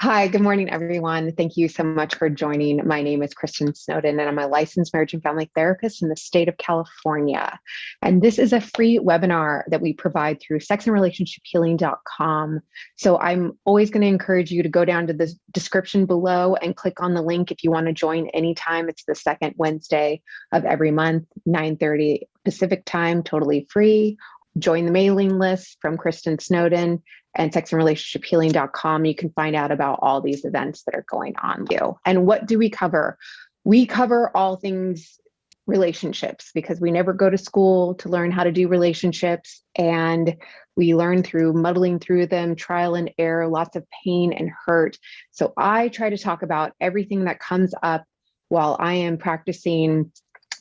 Hi, good morning, everyone. Thank you so much for joining. My name is Kristin Snowden, and I'm a licensed marriage and family therapist in the state of California. And this is a free webinar that we provide through sexandrelationshiphealing.com. So I'm always going to encourage you to go down to the description below and click on the link if you want to join anytime. It's the second Wednesday of every month, 9:30 Pacific time, totally free. Join the mailing list from Kristin Snowden and sexandrelationshiphealing.com. You can find out about all these events that are going on. And what do we cover? We cover all things relationships because we never go to school to learn how to do relationships. And we learn through muddling through them, trial and error, lots of pain and hurt. So I try to talk about everything that comes up while I am practicing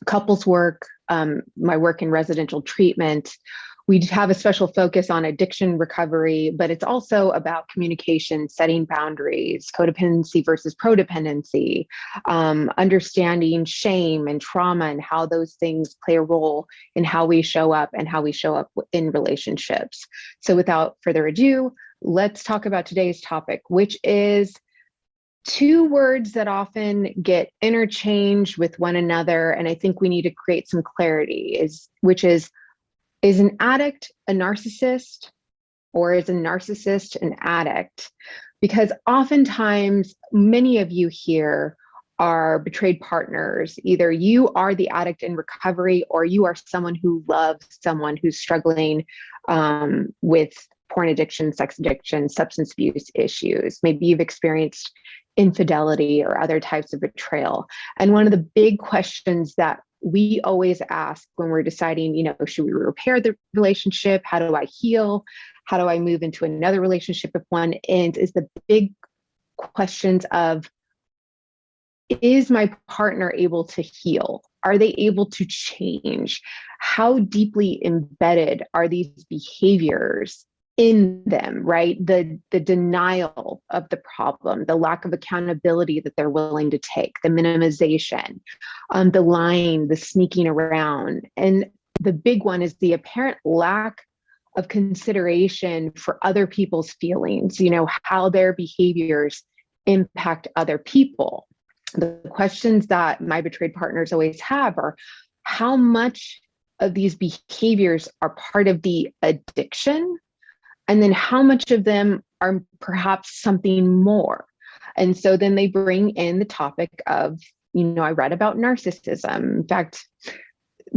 couples work, my work in residential treatment. We have a special focus on addiction recovery, but it's also about communication, setting boundaries, codependency versus prodependency, understanding shame and trauma and how those things play a role in how we show up and how we show up in relationships. So without further ado, let's talk about today's topic, which is two words that often get interchanged with one another. And I think we need to create some clarity, which is an addict a narcissist, or is a narcissist an addict? Because oftentimes, many of you here are betrayed partners. Either you are the addict in recovery, or you are someone who loves someone who's struggling with porn addiction, sex addiction, substance abuse issues. Maybe you've experienced infidelity or other types of betrayal. And one of the big questions that we always ask when we're deciding, should we repair the relationship? How do I heal? How do I move into another relationship if one ends? Is the big questions of, is my partner able to heal? Are they able to change? How deeply embedded are these behaviors in them, right? The denial of the problem, the lack of accountability that they're willing to take, the minimization, the lying, the sneaking around. And the big one is the apparent lack of consideration for other people's feelings, how their behaviors impact other people. The questions that my betrayed partners always have are, how much of these behaviors are part of the addiction? And then how much of them are perhaps something more? And so then they bring in the topic of, I read about narcissism. In fact,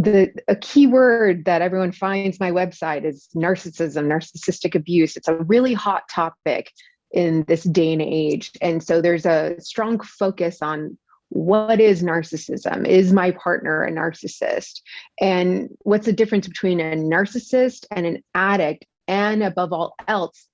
a key word that everyone finds my website is narcissism, narcissistic abuse. It's a really hot topic in this day and age. And so there's a strong focus on, what is narcissism? Is my partner a narcissist? And what's the difference between a narcissist and an addict? And above all else,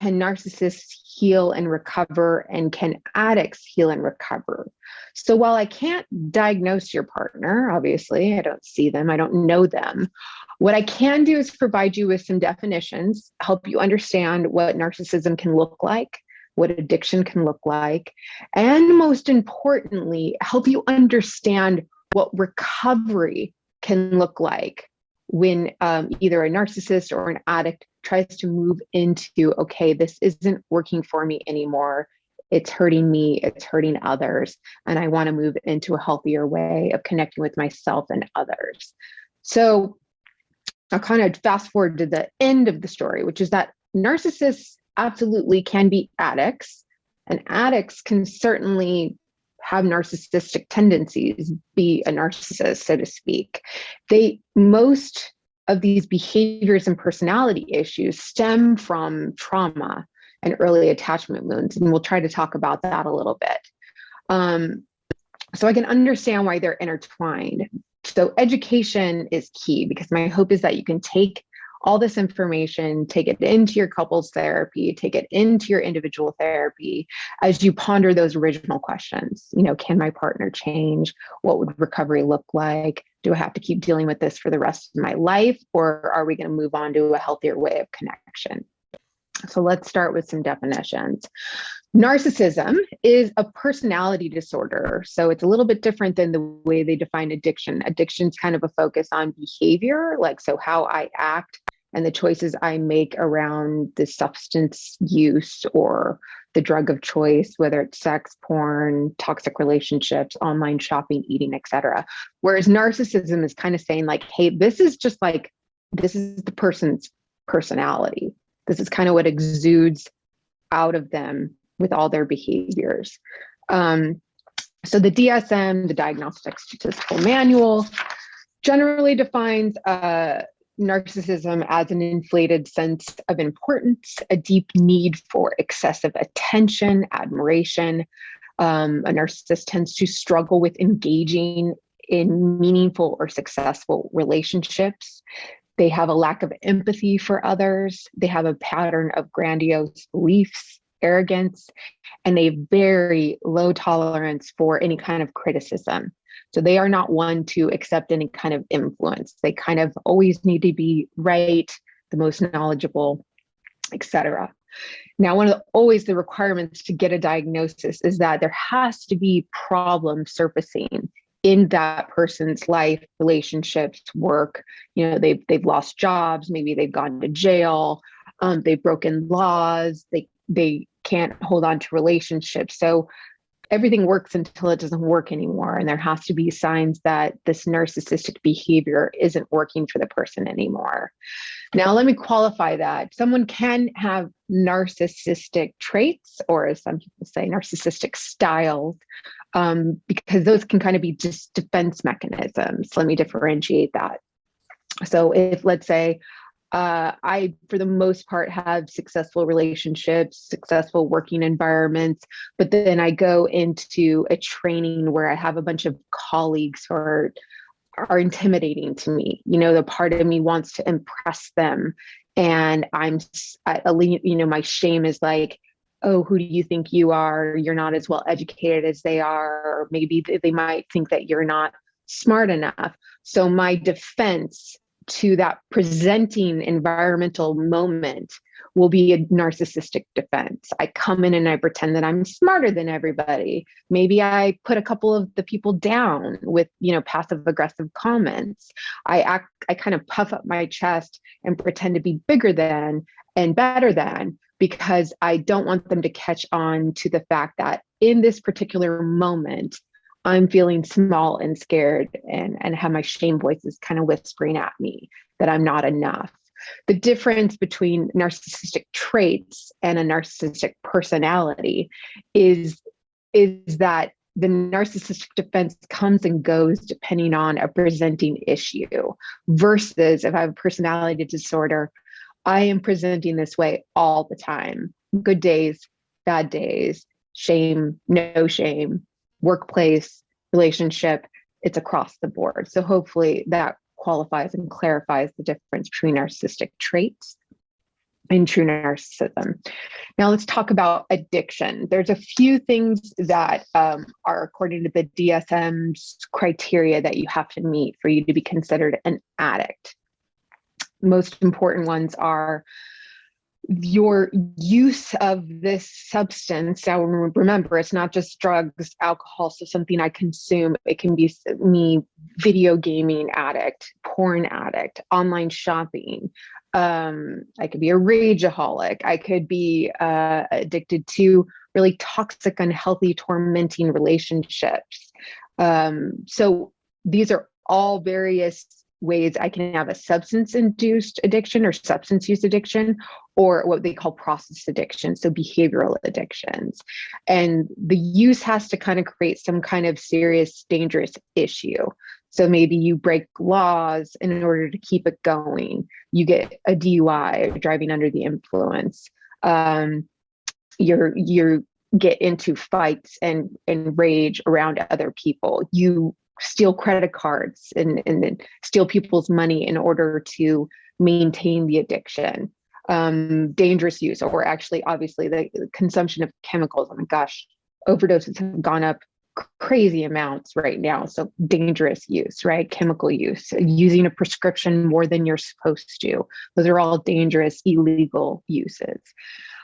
can narcissists heal and recover, and can addicts heal and recover? So while I can't diagnose your partner, obviously, I don't see them, I don't know them, what I can do is provide you with some definitions, help you understand what narcissism can look like, what addiction can look like, and most importantly, help you understand what recovery can look like when either a narcissist or an addict tries to move into, okay, this isn't working for me anymore. It's hurting me, it's hurting others, and I want to move into a healthier way of connecting with myself and others. So I'll kind of fast forward to the end of the story, which is that narcissists absolutely can be addicts, and addicts can certainly have narcissistic tendencies, be a narcissist, so to speak. Most of these behaviors and personality issues stem from trauma and early attachment wounds, and we'll try to talk about that a little bit. So I can understand why they're intertwined. So education is key, because my hope is that you can take all this information, take it into your couples therapy, take it into your individual therapy as you ponder those original questions. Can my partner change? What would recovery look like? Do I have to keep dealing with this for the rest of my life? Or are we going to move on to a healthier way of connection? So let's start with some definitions. Narcissism is a personality disorder. So it's a little bit different than the way they define addiction. Addiction's kind of a focus on behavior, so how I act and the choices I make around the substance use or the drug of choice, whether it's sex, porn, toxic relationships, online shopping, eating, etc. Whereas narcissism is kind of saying like, hey, this is the person's personality. This is kind of what exudes out of them with all their behaviors. So the DSM, the Diagnostic Statistical Manual, generally defines narcissism as an inflated sense of importance, a deep need for excessive attention, admiration. A narcissist tends to struggle with engaging in meaningful or successful relationships. They have a lack of empathy for others. They have a pattern of grandiose beliefs, arrogance, and a very low tolerance for any kind of criticism. So they are not one to accept any kind of influence. They kind of always need to be right, the most knowledgeable, etc. Now, one of always the requirements to get a diagnosis is that there has to be problems surfacing in that person's life, relationships, work. You know, they've lost jobs, maybe they've gone to jail, they've broken laws, they can't hold on to relationships. So everything works until it doesn't work anymore. And there has to be signs that this narcissistic behavior isn't working for the person anymore. Now, let me qualify that. Someone can have narcissistic traits, or as some people say, narcissistic styles, because those can kind of be just defense mechanisms. Let me differentiate that. So if, let's say, I, for the most part, have successful relationships, successful working environments, but then I go into a training where I have a bunch of colleagues who are intimidating to me. You know, the part of me wants to impress them, and my shame is like, oh, who do you think you are? You're not as well educated as they are, or maybe they might think that you're not smart enough. So my defense to that presenting environmental moment will be a narcissistic defense. I come in and I pretend that I'm smarter than everybody. Maybe I put a couple of the people down with, passive aggressive comments. I kind of puff up my chest and pretend to be bigger than and better than, because I don't want them to catch on to the fact that in this particular moment, I'm feeling small and scared and have my shame voices kind of whispering at me that I'm not enough. The difference between narcissistic traits and a narcissistic personality is that the narcissistic defense comes and goes depending on a presenting issue, versus if I have a personality disorder, I am presenting this way all the time. Good days, bad days, shame, no shame, workplace, relationship, it's across the board. So hopefully that qualifies and clarifies the difference between narcissistic traits and true narcissism. Now let's talk about addiction. There's a few things that are, according to the DSM's criteria, that you have to meet for you to be considered an addict. Most important ones are your use of this substance. Now, remember, it's not just drugs, alcohol, so something I consume. It can be me, video gaming addict, porn addict, online shopping. I could be a rageaholic. I could be addicted to really toxic, unhealthy, tormenting relationships. So these are all various ways I can have a substance-induced addiction or substance use addiction, or what they call process addiction, so behavioral addictions. And the use has to kind of create some kind of serious, dangerous issue. So maybe you break laws in order to keep it going. You get a DUI, driving under the influence. You get into fights and rage around other people. You steal credit cards and then steal people's money in order to maintain the addiction. Dangerous use, or actually, obviously, the consumption of chemicals. Oh my gosh, overdoses have gone up crazy amounts right now. So dangerous use, right? Chemical use, using a prescription more than you're supposed to. Those are all dangerous, illegal uses.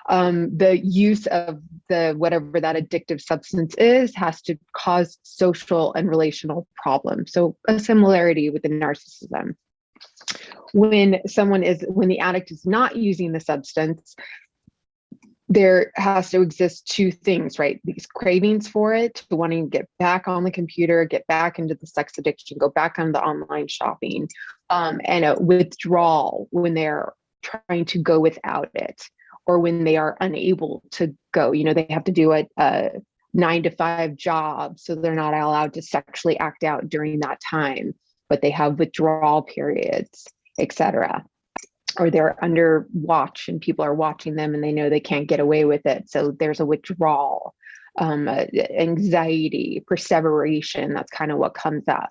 The use of whatever that addictive substance is has to cause social and relational problems. So a similarity with the narcissism. When the addict is not using the substance, there has to exist two things, right? These cravings for it, wanting to get back on the computer, get back into the sex addiction, go back on the online shopping, and a withdrawal when they're trying to go without it, or when they are unable to go. They have to do a 9-to-5 job, so they're not allowed to sexually act out during that time, but they have withdrawal periods, etc. Or they're under watch and people are watching them and they know they can't get away with it. So there's a withdrawal, anxiety, perseveration. That's kind of what comes up.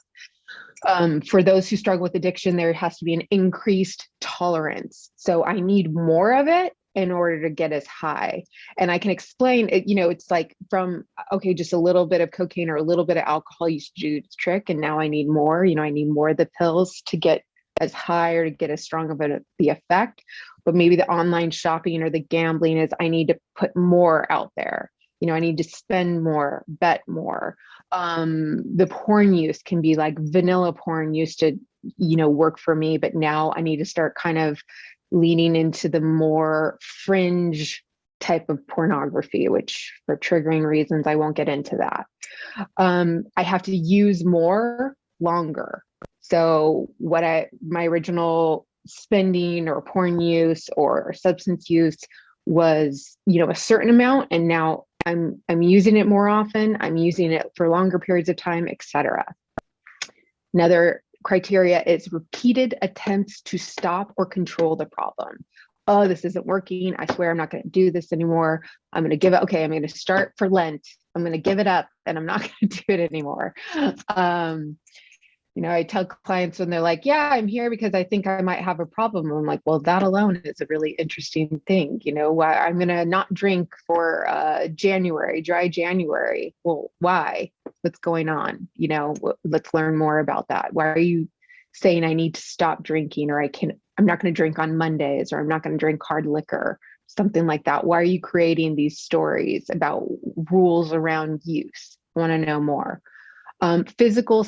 For those who struggle with addiction, there has to be an increased tolerance. So I need more of it in order to get as high. And I can explain it, it's like from, okay, just a little bit of cocaine or a little bit of alcohol used to do its trick. And now I need more, I need more of the pills to get as high or to get as strong of the effect. But maybe the online shopping or the gambling is I need to put more out there. I need to spend more, bet more. The porn use can be like vanilla porn used to, work for me, but now I need to start kind of leaning into the more fringe type of pornography, which for triggering reasons, I won't get into that. I have to use more longer. So my original spending or porn use or substance use was, a certain amount, and now I'm using it more often. I'm using it for longer periods of time, etc. Another criteria is repeated attempts to stop or control the problem. Oh, this isn't working. I swear I'm not going to do this anymore. I'm going to give it. Okay, I'm going to start for Lent. I'm going to give it up and I'm not going to do it anymore. I tell clients when they're like, yeah, I'm here because I think I might have a problem. I'm like, well, that alone is a really interesting thing. I'm going to not drink for dry January. Well, why? What's going on? Let's learn more about that. Why are you saying I need to stop drinking, or I'm not going to drink on Mondays, or I'm not going to drink hard liquor, something like that? Why are you creating these stories about rules around use? I want to know more. Physical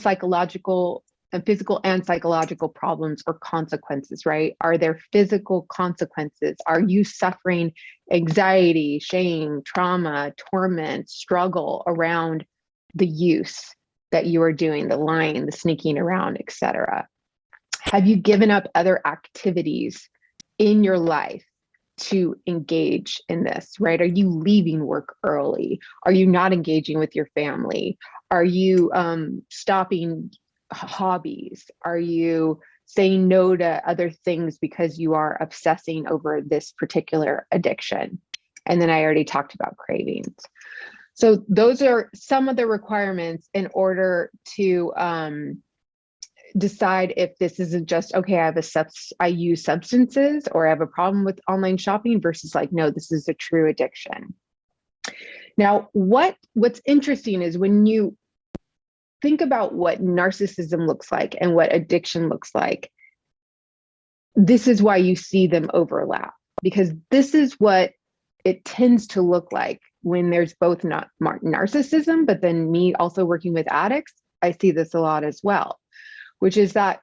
and psychological problems or consequences, right? Are there physical consequences? Are you suffering anxiety, shame, trauma, torment, struggle around the use that you are doing, the lying, the sneaking around, etc.? Have you given up other activities in your life to engage in this, right? Are you leaving work early? Are you not engaging with your family? Are you stopping hobbies? Are you saying no to other things because you are obsessing over this particular addiction? And then I already talked about cravings. So those are some of the requirements in order to decide if this isn't just, okay, I use substances, or I have a problem with online shopping, versus like, no, this is a true addiction. Now, what's interesting is when you think about what narcissism looks like and what addiction looks like, this is why you see them overlap, because this is what it tends to look like when there's both not narcissism, but then me also working with addicts. I see this a lot as well, which is that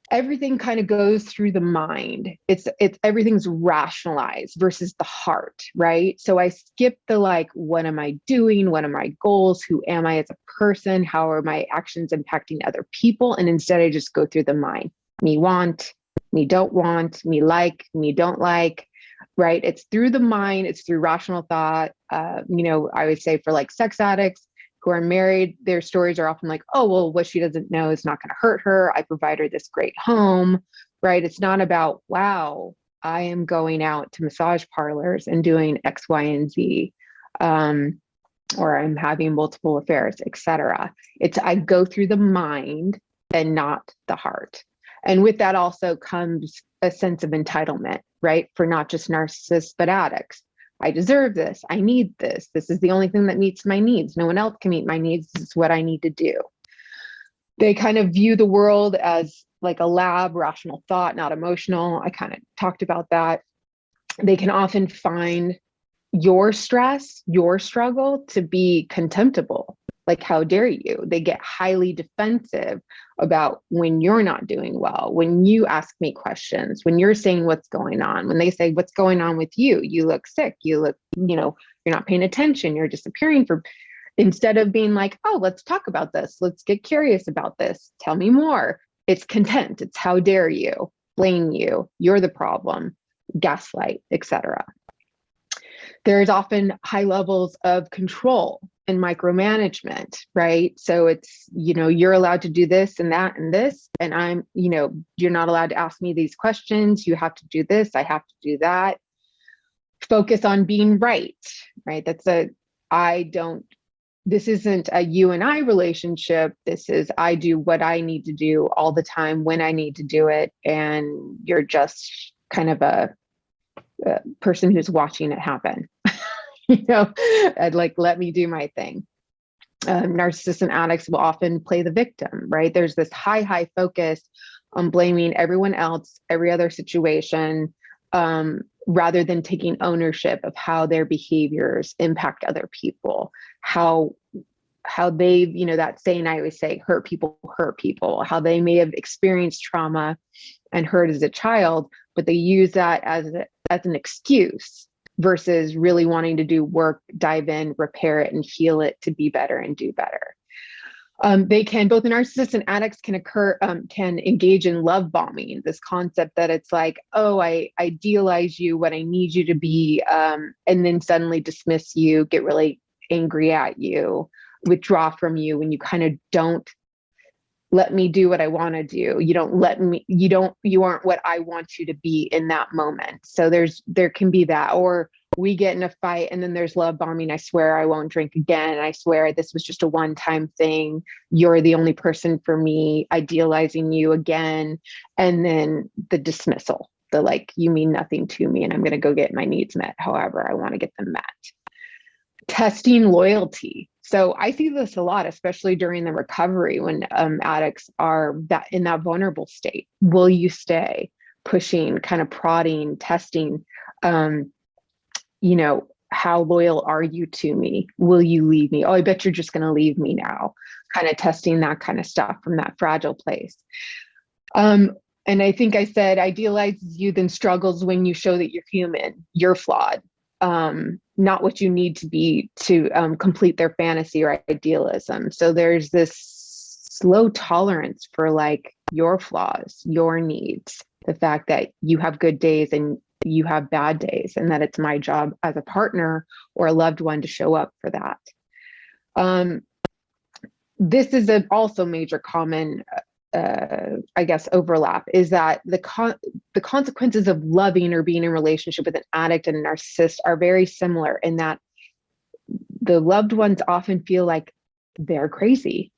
everything kind of goes through the mind. It's everything's rationalized versus the heart, right? So I skip the like, what am I doing? What are my goals? Who am I as a person? How are my actions impacting other people? And instead I just go through the mind. Me want, me don't want, me like, me don't like, right? It's through the mind. It's through rational thought. I would say for like sex addicts who are married, their stories are often like, oh, well, what she doesn't know is not going to hurt her. I provide her this great home, right? It's not about, wow, I am going out to massage parlors and doing X, Y, and Z, or I'm having multiple affairs, etc. It's I go through the mind and not the heart. And with that also comes a sense of entitlement, right? For not just narcissists, but addicts. I deserve this. I need this. This is the only thing that meets my needs. No one else can meet my needs. This is what I need to do. They kind of view the world as like a lab, rational thought, not emotional. I kind of talked about that. They can often find your stress, your struggle to be contemptible. Like, how dare you? They get highly defensive about when you're not doing well, when you ask me questions, when you're saying what's going on, when they say, what's going on with you? You look sick. You look, you're not paying attention. You're disappearing instead of being like, oh, let's talk about this. Let's get curious about this. Tell me more. It's contempt. It's how dare you, blame you. You're the problem, gaslight, etc. There's often high levels of control and micromanagement, right? So it's, you're allowed to do this and that and this, and you're not allowed to ask me these questions. You have to do this. I have to do that. Focus on being right? This isn't a you and I relationship. This is, I do what I need to do all the time when I need to do it. And you're just kind of a person who's watching it happen. I'd let me do my thing. Narcissists and addicts will often play the victim, right? There's this high focus on blaming everyone else, every other situation, rather than taking ownership of how their behaviors impact other people, how they've, that saying I always say, hurt people, how they may have experienced trauma and hurt as a child, but they use that as an excuse versus really wanting to do work, dive in, repair it, and heal it to be better and do better. Both narcissists and addicts can engage in love bombing, this concept that it's like, oh, I idealize you, what I need you to be, and then suddenly dismiss you, get really angry at you, withdraw from you when you kind of don't let me do what I want to do. You aren't what I want you to be in that moment. So there can be that, or we get in a fight and then there's love bombing. I swear I won't drink again. I swear this was just a one-time thing. You're the only person for me, idealizing you again. And then the dismissal, you mean nothing to me and I'm going to go get my needs met however I want to get them met. Testing loyalty. So I see this a lot, especially during the recovery when addicts are in that vulnerable state. Will you stay? Pushing, kind of prodding, testing, how loyal are you to me? Will you leave me? Oh, I bet you're just going to leave me now. Kind of testing that kind of stuff from that fragile place. And I think I said idealizes you, then struggles when you show that you're human, you're flawed. Not what you need to be to complete their fantasy or idealism. So there's this slow tolerance for your flaws, your needs, the fact that you have good days and you have bad days, and that it's my job as a partner or a loved one to show up for that. This is also major common overlap, is that the consequences of loving or being in a relationship with an addict and a narcissist are very similar in that the loved ones often feel like they're crazy.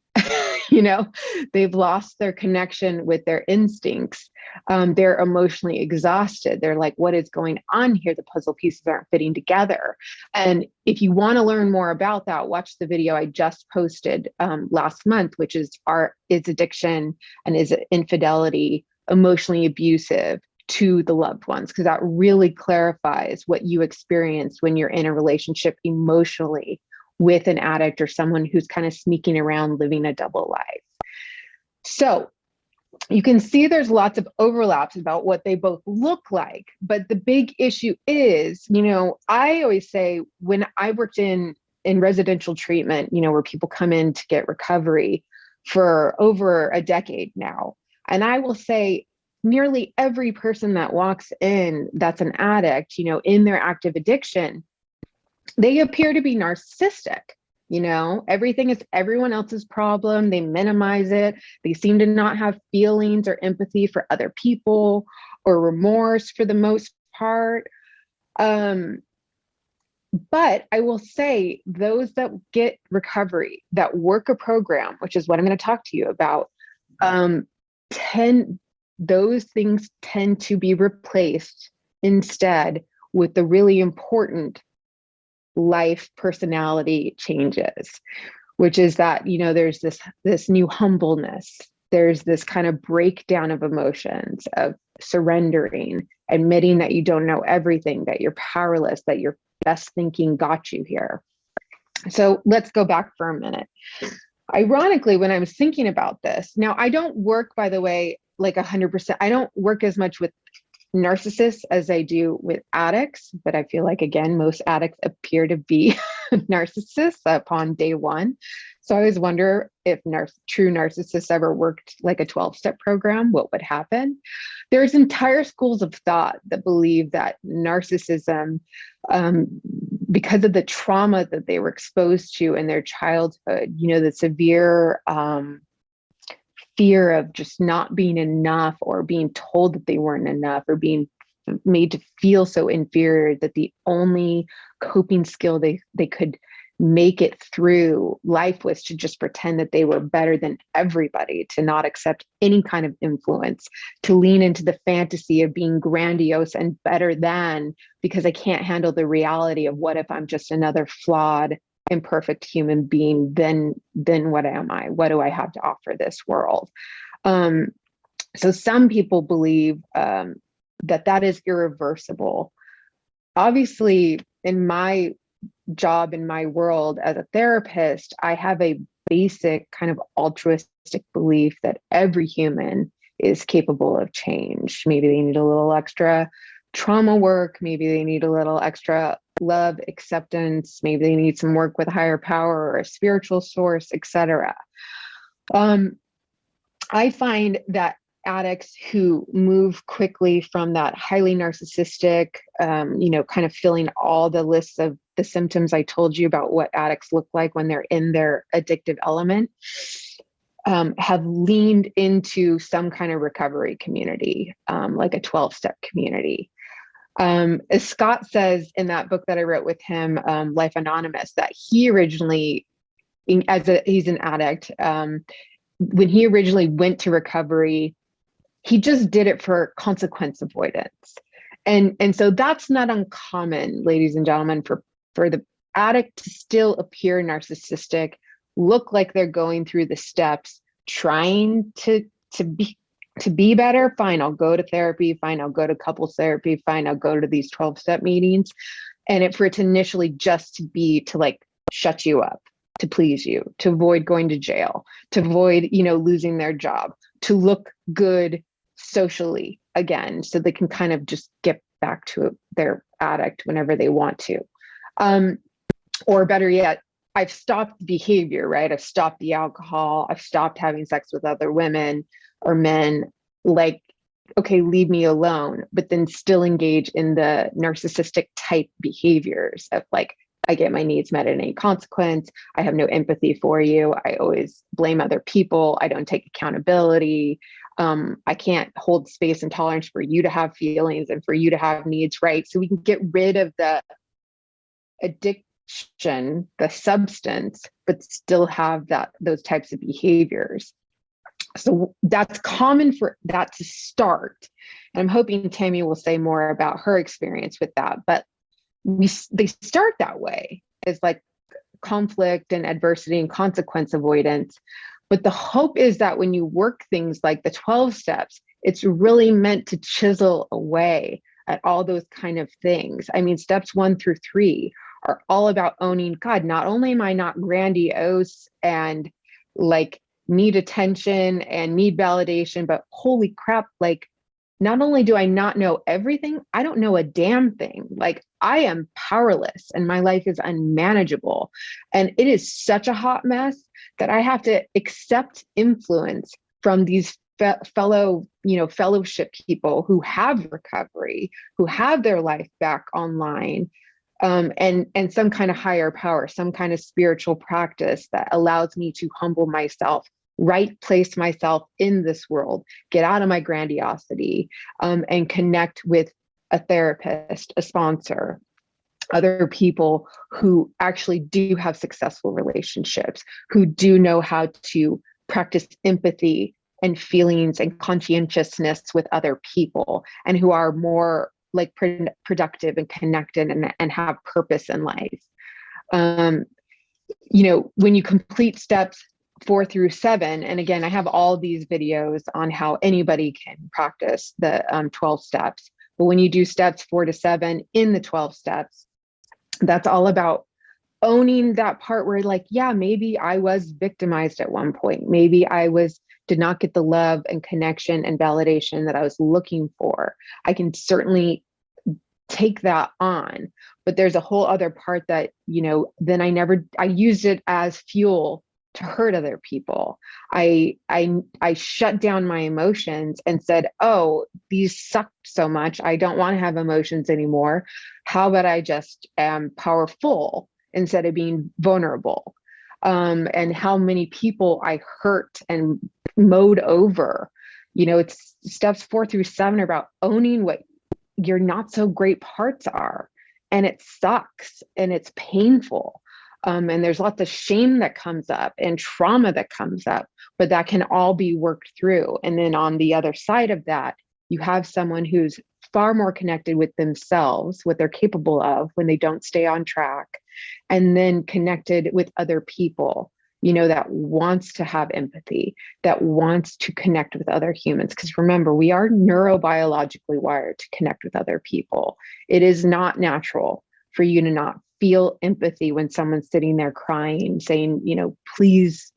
They've lost their connection with their instincts. They're emotionally exhausted. They're like, what is going on here? The puzzle pieces aren't fitting together. And if you want to learn more about that, watch the video I just posted last month, which is addiction and is infidelity emotionally abusive to the loved ones? Because that really clarifies what you experience when you're in a relationship emotionally with an addict or someone who's kind of sneaking around living a double life. So you can see there's lots of overlaps about what they both look like. But the big issue is, I always say when I worked in residential treatment, where people come in to get recovery for over a decade now. And I will say nearly every person that walks in that's an addict, in their active addiction, they appear to be narcissistic. Everything is everyone else's problem. They minimize it. They seem to not have feelings or empathy for other people or remorse for the most part. But I will say those that get recovery, that work a program, which is what I'm going to talk to you about, those things tend to be replaced instead with the really important life personality changes, which is that, there's this new humbleness. There's this kind of breakdown of emotions, of surrendering, admitting that you don't know everything, that you're powerless, that your best thinking got you here. So let's go back for a minute. Ironically, when I was thinking about this, now I don't work, by the way, like 100%. I don't work as much with narcissists as I do with addicts, but I feel like, again, most addicts appear to be narcissists upon day one. So I always wonder if true narcissists ever worked like a 12-step program, what would happen? There's entire schools of thought that believe that narcissism, um, because of the trauma that they were exposed to in their childhood, the severe fear of just not being enough, or being told that they weren't enough, or being made to feel so inferior that the only coping skill they could make it through life was to just pretend that they were better than everybody, to not accept any kind of influence, to lean into the fantasy of being grandiose and better than, because I can't handle the reality of what if I'm just another flawed, imperfect human being, then what am I? What do I have to offer this world? So some people believe that is irreversible. Obviously, in my job, in my world as a therapist, I have a basic kind of altruistic belief that every human is capable of change. Maybe they need a little extra trauma work, maybe they need a little extra love, acceptance, maybe they need some work with a higher power or a spiritual source, etc. I find that addicts who move quickly from that highly narcissistic, kind of filling all the lists of the symptoms I told you about what addicts look like when they're in their addictive element, have leaned into some kind of recovery community, like a 12-step community. As Scott says in that book that I wrote with him, Life Anonymous, that he originally, he's an addict, when he originally went to recovery, he just did it for consequence avoidance. And so that's not uncommon, ladies and gentlemen, for the addict to still appear narcissistic, look like they're going through the steps, trying to be better. Fine, I'll go to therapy. Fine, I'll go to couples therapy. Fine, I'll go to these 12-step meetings. And for it initially just to like shut you up, to please you, to avoid going to jail, to avoid, losing their job, to look good socially again, so they can kind of just get back to their addict whenever they want to. Or better yet, I've stopped behavior, right? I've stopped the alcohol. I've stopped having sex with other women or men, like, okay, leave me alone, but then still engage in the narcissistic type behaviors of like, I get my needs met at any consequence. I have no empathy for you. I always blame other people. I don't take accountability. I can't hold space and tolerance for you to have feelings and for you to have needs, right? So we can get rid of the addiction, the substance, but still have those types of behaviors. So that's common for that to start. And I'm hoping Tammy will say more about her experience with that. But they start that way, as like conflict and adversity and consequence avoidance. But the hope is that when you work things like the 12 steps, it's really meant to chisel away at all those kind of things. I mean, steps 1 through 3 are all about owning, God, not only am I not grandiose and like need attention and need validation, but holy crap, like, not only do I not know everything, I don't know a damn thing. Like, I am powerless and my life is unmanageable. And it is such a hot mess that I have to accept influence from these fellow, fellowship people who have recovery, who have their life back online, and some kind of higher power, some kind of spiritual practice that allows me to humble myself, right place myself in this world, get out of my grandiosity, and connect with a therapist, a sponsor, other people who actually do have successful relationships, who do know how to practice empathy and feelings and conscientiousness with other people, and who are more like productive and connected and have purpose in life. When you complete steps 4 through 7, and again, I have all these videos on how anybody can practice the 12 steps. But when you do steps 4 to 7 in the 12 steps, that's all about owning that part where like, yeah, maybe I was victimized at one point. Maybe did not get the love and connection and validation that I was looking for. I can certainly take that on, but there's a whole other part that, then I used it as fuel to hurt other people. I shut down my emotions and said, oh, these sucked so much. I don't want to have emotions anymore. How about I just am powerful instead of being vulnerable? And how many people I hurt and mowed over. It's steps 4 through 7 are about owning what your not so great parts are. And it sucks and it's painful. And there's lots of shame that comes up and trauma that comes up, but that can all be worked through. And then on the other side of that, you have someone who's far more connected with themselves, what they're capable of when they don't stay on track, and then connected with other people, that wants to have empathy, that wants to connect with other humans. Because remember, we are neurobiologically wired to connect with other people. It is not natural for you to not feel empathy when someone's sitting there crying, saying, please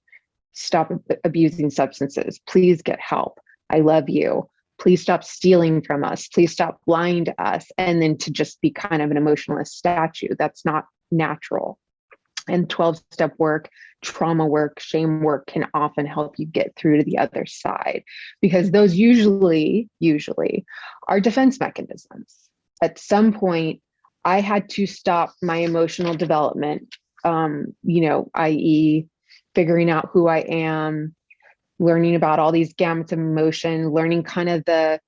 stop abusing substances. Please get help. I love you. Please stop stealing from us. Please stop lying to us. And then to just be kind of an emotionless statue. That's not natural. And 12-step work, trauma work, shame work can often help you get through to the other side, because those usually are defense mechanisms. At some point, I had to stop my emotional development, i.e. figuring out who I am, learning about all these gamuts of emotion, learning kind of the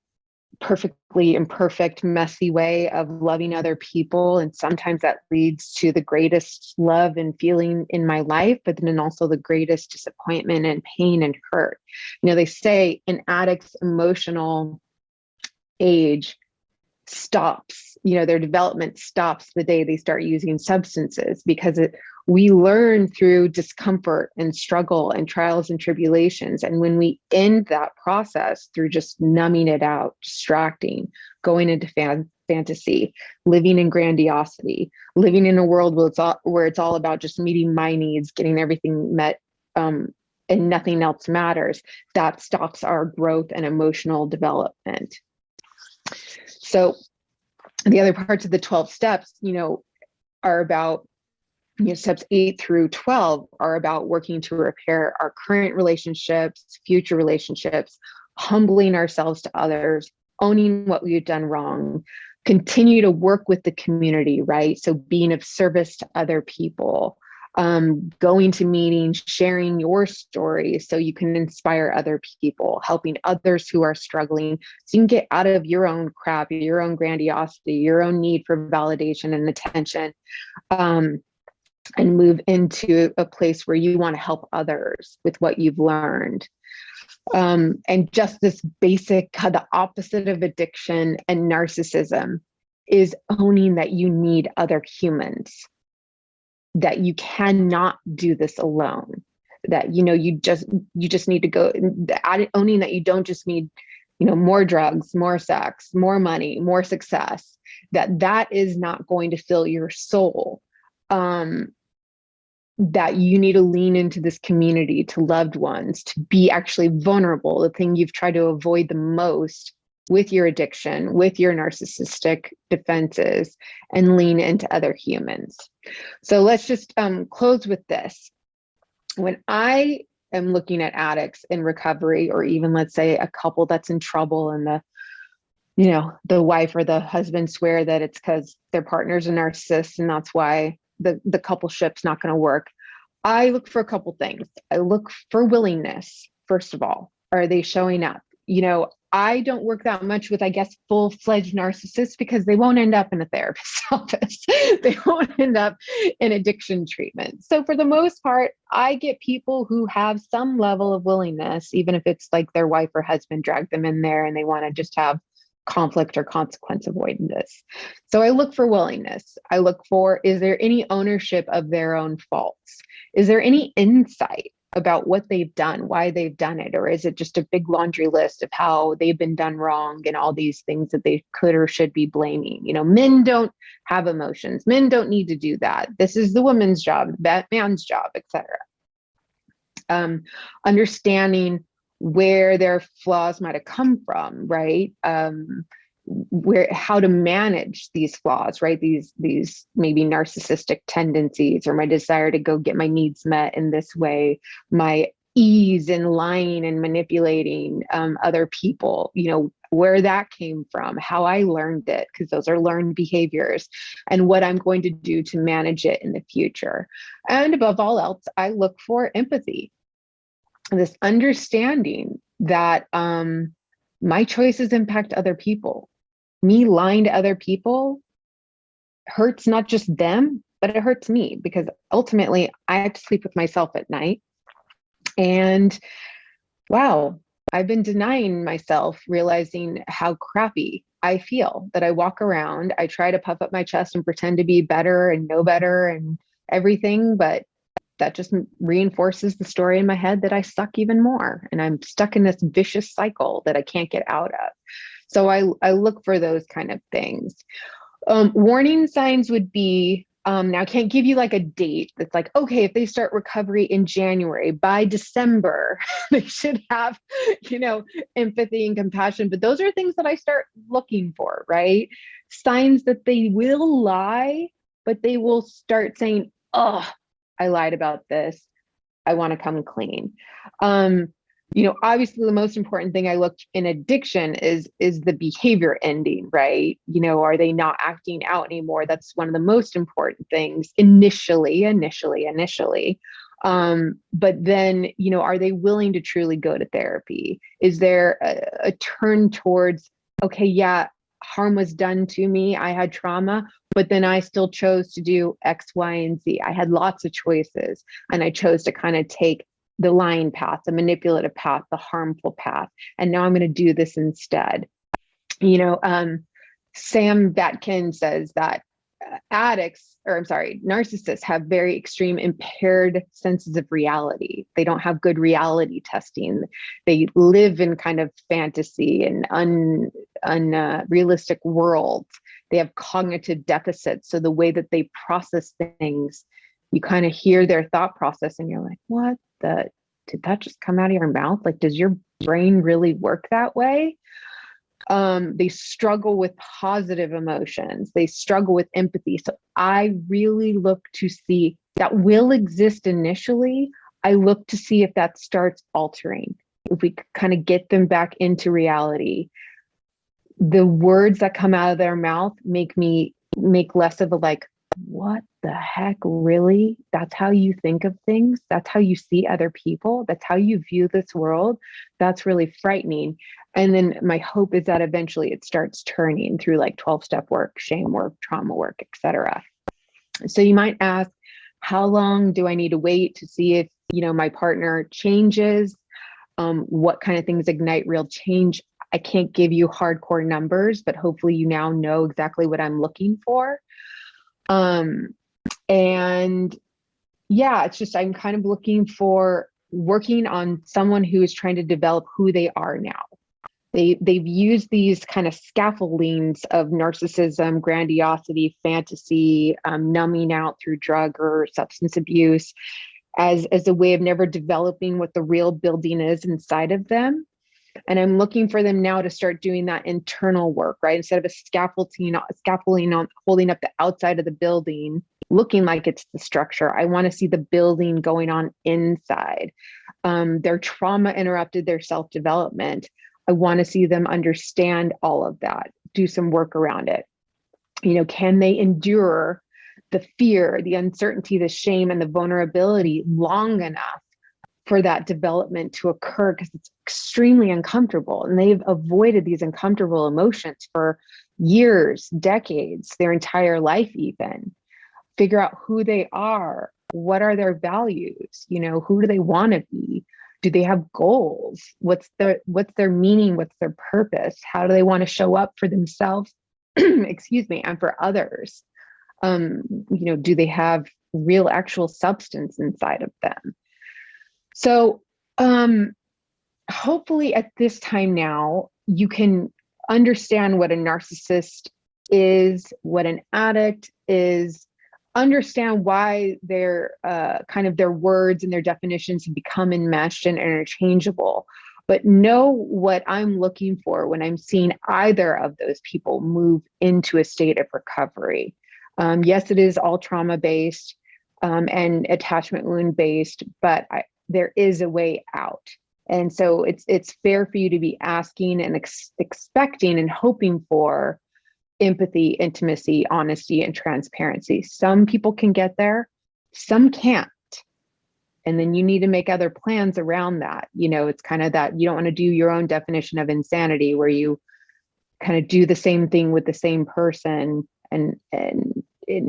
perfectly imperfect, messy way of loving other people. And sometimes that leads to the greatest love and feeling in my life, but then also the greatest disappointment and pain and hurt. They say an addict's emotional age stops, their development stops the day they start using substances, because we learn through discomfort and struggle and trials and tribulations. And when we end that process through just numbing it out, distracting, going into fantasy, living in grandiosity, living in a world where it's all about just meeting my needs, getting everything met, and nothing else matters, that stops our growth and emotional development. So the other parts of the 12 steps, are about, steps 8 through 12 are about working to repair our current relationships, future relationships, humbling ourselves to others, owning what we've done wrong, continue to work with the community, right? So being of service to other people, going to meetings, sharing your story so you can inspire other people, helping others who are struggling so you can get out of your own crap, your own grandiosity, your own need for validation and attention, and move into a place where you want to help others with what you've learned. And just this basic, the opposite of addiction and narcissism is owning that you need other humans, that you cannot do this alone, that, you just need to go, owning that you don't just need, more drugs, more sex, more money, more success, that is not going to fill your soul. That you need to lean into this community, to loved ones, to be actually vulnerable, the thing you've tried to avoid the most with your addiction, with your narcissistic defenses, and lean into other humans. So let's just close with this. When I am looking at addicts in recovery, or even let's say a couple that's in trouble and the wife or the husband swear that it's because their partner's a narcissist and that's why the coupleship's not going to work, I look for a couple things. I look for willingness, first of all. Are they showing up? I don't work that much with, I guess, full-fledged narcissists, because they won't end up in a therapist's office. They won't end up in addiction treatment. So for the most part, I get people who have some level of willingness, even if it's like their wife or husband dragged them in there and they want to just have conflict or consequence avoidance. So I look for willingness. I look for, is there any ownership of their own faults? Is there any insight? about what they've done, why they've done it? Or is it just a big laundry list of how they've been done wrong and all these things that they could or should be blaming? You know, men don't have emotions. Men don't need to do that. This is the woman's job, that man's job, etc. Understanding where their flaws might have come from, right? How to manage these flaws, right? These maybe narcissistic tendencies, or my desire to go get my needs met in this way, my ease in lying and manipulating other people, you know, where that came from, how I learned it, because those are learned behaviors, and what I'm going to do to manage it in the future. And above all else, I look for empathy, this understanding that my choices impact other people. Me lying to other people hurts not just them, but it hurts me, because ultimately I have to sleep with myself at night. And wow, I've been denying myself, realizing how crappy I feel, that I walk around, I try to puff up my chest and pretend to be better and know better and everything, but that just reinforces the story in my head that I suck even more. And I'm stuck in this vicious cycle that I can't get out of. So I look for those kind of things. Warning signs would be, now I can't give you like a date that's like, okay, if they start recovery in January, by December, they should have, you know, empathy and compassion. But those are things that I start looking for, right? Signs that they will lie, but they will start saying, oh, I lied about this. I want to come clean. You know, obviously the most important thing I looked in addiction is the behavior ending, right? You know, are they not acting out anymore? That's one of the most important things initially. But then, you know, are they willing to truly go to therapy? Is there a turn towards, okay, yeah, harm was done to me, I had trauma, but then I still chose to do X, Y, and Z. I had lots of choices, and I chose to kind of take the lying path, the manipulative path, the harmful path. And now I'm going to do this instead. You know, Sam Batkin says that narcissists have very extreme impaired senses of reality. They don't have good reality testing. They live in kind of fantasy and unrealistic worlds. They have cognitive deficits. So the way that they process things, you kind of hear their thought process and you're like, what did that just come out of your mouth? Like, does your brain really work that way? They struggle with positive emotions. They struggle with empathy. So I really look to see that will exist initially. I look to see if that starts altering, if we kind of get them back into reality. The words that come out of their mouth make less of a like, what the heck, really? That's how you think of things? That's how you see other people? That's how you view this world? That's really frightening. And then my hope is that eventually it starts turning through like 12-step work, shame work, trauma work, etc. So you might ask, how long do I need to wait to see if, you know, my partner changes? What kind of things ignite real change? I can't give you hardcore numbers, but hopefully you now know exactly what I'm looking for. And yeah, it's just, I'm kind of looking for working on someone who is trying to develop who they are now. They've used these kind of scaffoldings of narcissism, grandiosity, fantasy, numbing out through drug or substance abuse as a way of never developing what the real building is inside of them. And I'm looking for them now to start doing that internal work, right? Instead of a scaffolding on holding up the outside of the building, looking like it's the structure. I want to see the building going on inside. Their trauma interrupted their self-development. I want to see them understand all of that, do some work around it. You know, can they endure the fear, the uncertainty, the shame, and the vulnerability long enough for that development to occur? Because it's extremely uncomfortable, and they've avoided these uncomfortable emotions for years, decades, their entire life. Even figure out who they are, what are their values, you know, who do they want to be, do they have goals, what's their meaning, what's their purpose, how do they want to show up for themselves excuse me, and for others. You know, do they have real actual substance inside of them? So, hopefully at this time now, you can understand what a narcissist is, what an addict is, understand why their kind of their words and their definitions have become enmeshed and interchangeable. But know what I'm looking for when I'm seeing either of those people move into a state of recovery. Yes, it is all trauma based and attachment wound based, but there is a way out. And so it's fair for you to be asking and expecting and hoping for empathy, intimacy, honesty, and transparency. Some people can get there, some can't. And then you need to make other plans around that. It's kind of that you don't want to do your own definition of insanity where you kind of do the same thing with the same person and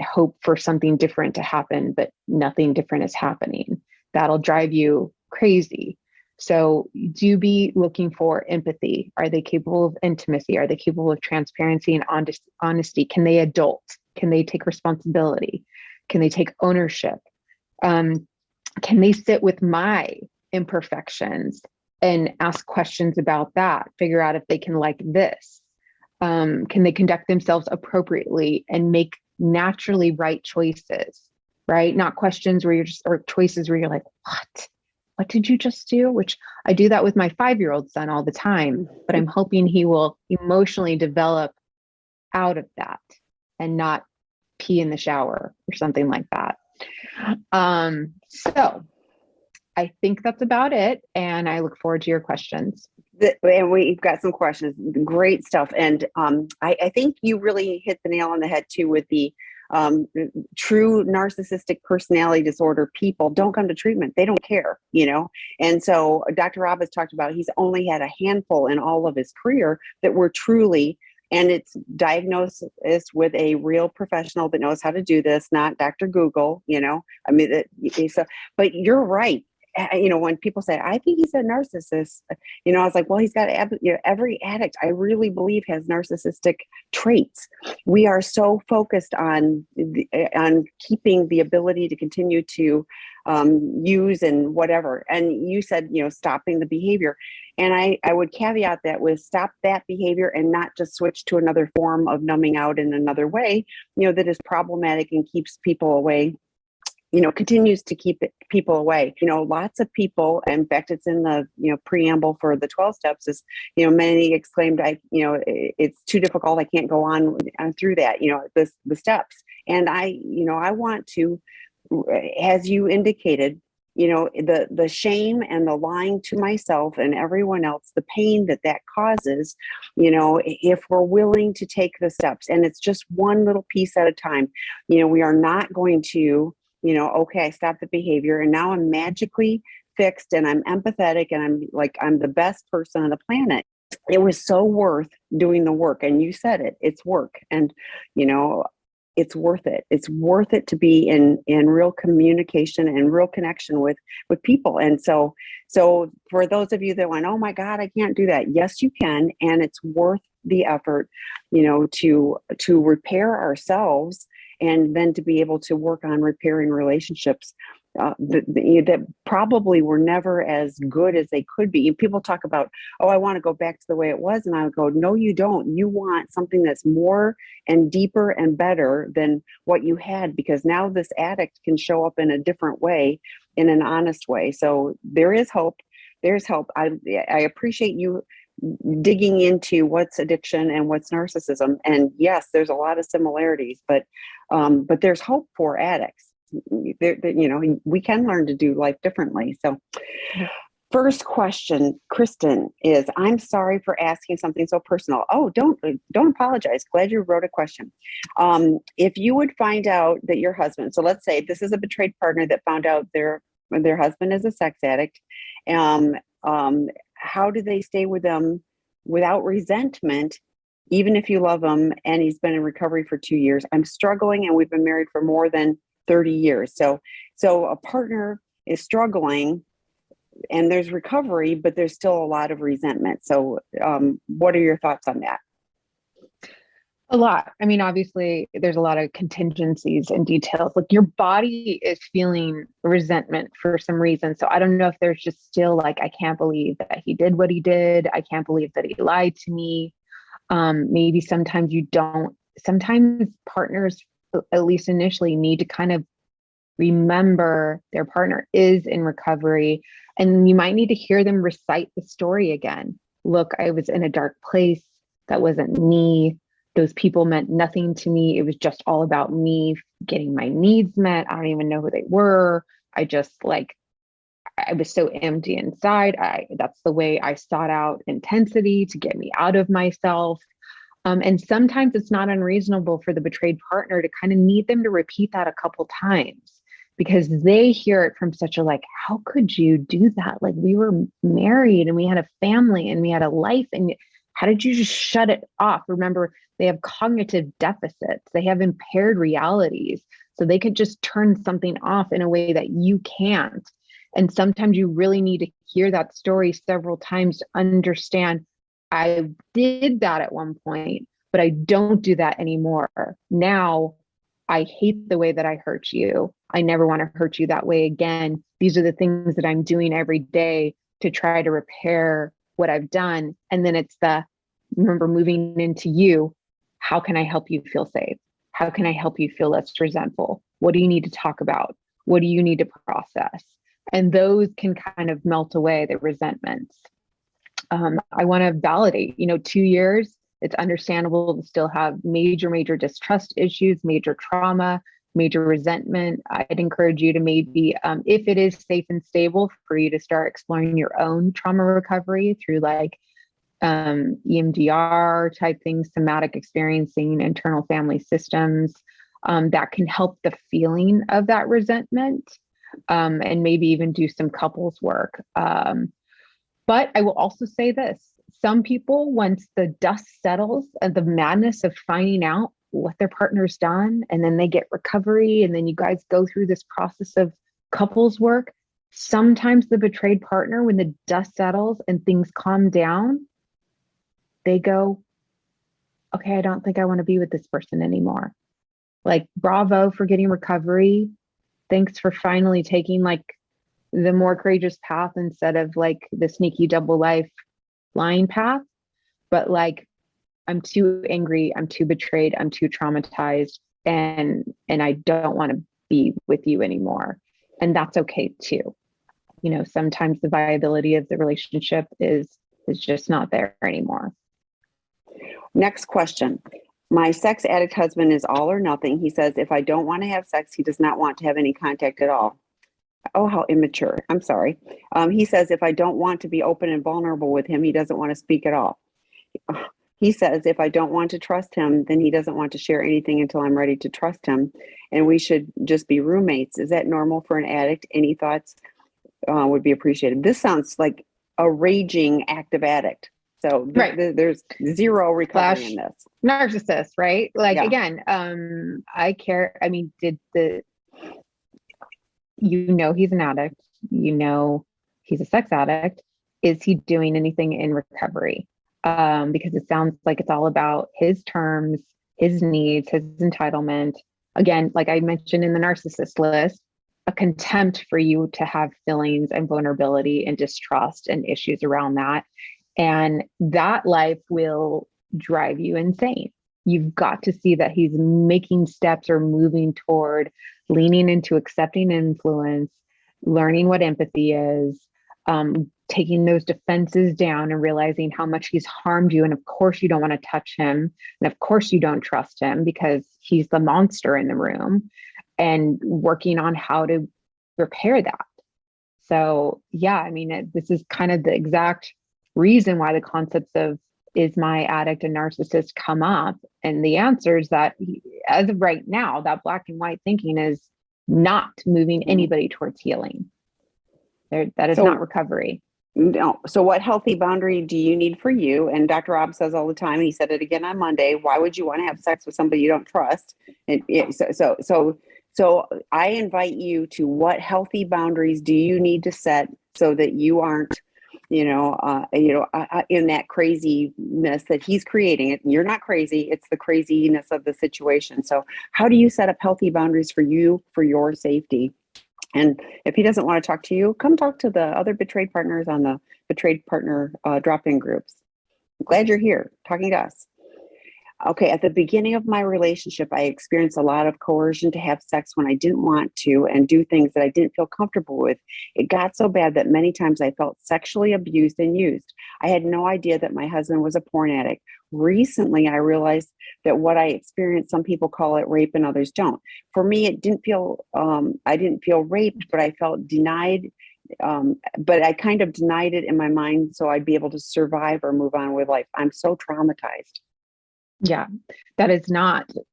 hope for something different to happen, but nothing different is happening. That'll drive you crazy. So do be looking for empathy. Are they capable of intimacy? Are they capable of transparency and honesty? Can they adult? Can they take responsibility? Can they take ownership? Can they sit with my imperfections and ask questions about that? Figure out if they can like this. Can they conduct themselves appropriately and make naturally right choices, right? Not questions where or choices where you're like, what did you just do? Which I do that with my 5-year-old son all the time, but I'm hoping he will emotionally develop out of that and not pee in the shower or something like that. So I think that's about it. And I look forward to your questions. And we've got some questions. Great stuff. And I think you really hit the nail on the head too with the true narcissistic personality disorder people don't come to treatment. They don't care, And so Dr. Rob has talked about he's only had a handful in all of his career that were truly, and it's diagnosed with a real professional that knows how to do this, not Dr. Google, but you're right. When people say, I think he's a narcissist, I was like, well, he's got, every addict I really believe has narcissistic traits. We are so focused on keeping the ability to continue to use and whatever. And you said, stopping the behavior. And I would caveat that with stop that behavior and not just switch to another form of numbing out in another way, that is problematic and keeps people away. Continues to keep people away. Lots of people, in fact, it's in the, preamble for the 12 steps is, many exclaimed, it's too difficult. I can't go on through that, the steps. And I want to, as you indicated, the shame and the lying to myself and everyone else, the pain that causes, if we're willing to take the steps, and it's just one little piece at a time, we are not going to, okay, I stopped the behavior and now I'm magically fixed and I'm empathetic and I'm the best person on the planet. It was so worth doing the work. And you said it, it's work. And, it's worth it. It's worth it to be in real communication and real connection with people. And so for those of you that went, oh my God, I can't do that. Yes, you can. And it's worth the effort, to repair ourselves and then to be able to work on repairing relationships that probably were never as good as they could be. People talk about, oh, I want to go back to the way it was. And I would go, no, you don't. You want something that's more and deeper and better than what you had, because now this addict can show up in a different way, in an honest way. So there is hope. There's hope. I appreciate you digging into what's addiction and what's narcissism. And yes, there's a lot of similarities, but there's hope for addicts. We can learn to do life differently. So first question, Kristin, is I'm sorry for asking something so personal. Oh, don't apologize. Glad you wrote a question. If you would find out that your husband, so let's say this is a betrayed partner that found out their husband is a sex addict. How do they stay with them without resentment, even if you love him and he's been in recovery for 2 years? I'm struggling and we've been married for more than 30 years. So a partner is struggling and there's recovery, but there's still a lot of resentment. So what are your thoughts on that? A lot. I mean, obviously, there's a lot of contingencies and details. Like your body is feeling resentment for some reason. So I don't know if there's just still like, I can't believe that he did what he did. I can't believe that he lied to me. Maybe sometimes you don't, sometimes partners, at least initially, need to kind of remember their partner is in recovery. And you might need to hear them recite the story again. Look, I was in a dark place. That wasn't me. Those people meant nothing to me. It was just all about me getting my needs met. I don't even know who they were. I just like, I was so empty inside. That's the way I sought out intensity to get me out of myself. And sometimes it's not unreasonable for the betrayed partner to kind of need them to repeat that a couple times because they hear it from such a like, how could you do that? Like we were married and we had a family and we had a life, and how did you just shut it off? Remember, they have cognitive deficits. They have impaired realities. So they could just turn something off in a way that you can't. And sometimes you really need to hear that story several times to understand I did that at one point, but I don't do that anymore. Now I hate the way that I hurt you. I never want to hurt you that way again. These are the things that I'm doing every day to try to repair what I've done. And then it's remember moving into you. How can I help you feel safe? How can I help you feel less resentful? What do you need to talk about? What do you need to process? And those can kind of melt away the resentments. I want to validate, 2 years, it's understandable to still have major distrust issues, major trauma, major resentment. I'd encourage you to maybe, if it is safe and stable, for you to start exploring your own trauma recovery through like EMDR type things, somatic experiencing, internal family systems that can help the feeling of that resentment, and maybe even do some couples work. But I will also say this, some people, once the dust settles and the madness of finding out what their partner's done, and then they get recovery, and then you guys go through this process of couples work, sometimes the betrayed partner, when the dust settles and things calm down, they go, okay, I don't think I want to be with this person anymore. Like, bravo for getting recovery. Thanks for finally taking like the more courageous path instead of like the sneaky double life lying path. But like, I'm too angry, I'm too betrayed, I'm too traumatized, and I don't want to be with you anymore. And that's okay too. Sometimes the viability of the relationship is just not there anymore. Next question. My sex addict husband is all or nothing. He says, if I don't want to have sex, he does not want to have any contact at all. Oh, how immature. I'm sorry. He says, if I don't want to be open and vulnerable with him, he doesn't want to speak at all. He says, if I don't want to trust him, then he doesn't want to share anything until I'm ready to trust him. And we should just be roommates. Is that normal for an addict? Any thoughts would be appreciated. This sounds like a raging active addict. So Right. There's zero recovery in this. Narcissist, right? Like, Yeah. again, I care. I mean, he's an addict, he's a sex addict. Is he doing anything in recovery? Because it sounds like it's all about his terms, his needs, his entitlement. Again, like I mentioned in the narcissist list, a contempt for you to have feelings and vulnerability and distrust and issues around that. And that life will drive you insane. You've got to see that he's making steps or moving toward leaning into accepting influence, learning what empathy is, taking those defenses down and realizing how much he's harmed you. And of course, you don't want to touch him. And of course, you don't trust him because he's the monster in the room, and working on how to repair that. So, yeah, I mean, this is kind of the exact reason why the concepts of is my addict a narcissist come up. And the answer is that as of right now, that black and white thinking is not moving anybody towards healing. That is not recovery. No. So what healthy boundary do you need for you? And Dr. Rob says all the time, and he said it again on Monday, why would you want to have sex with somebody you don't trust? So I invite you to, what healthy boundaries do you need to set so that you aren't, in that craziness that he's creating it. You're not crazy. It's the craziness of the situation. So how do you set up healthy boundaries for you, for your safety? And if he doesn't want to talk to you, come talk to the other betrayed partners on the betrayed partner drop-in groups. I'm glad you're here talking to us. Okay, at the beginning of my relationship, I experienced a lot of coercion to have sex when I didn't want to and do things that I didn't feel comfortable with. It got so bad that many times I felt sexually abused and used. I had no idea that my husband was a porn addict. Recently, I realized that what I experienced, some people call it rape and others don't. For me, it didn't feel, I didn't feel raped, but I felt denied. But I kind of denied it in my mind so I'd be able to survive or move on with life. I'm so traumatized. Yeah,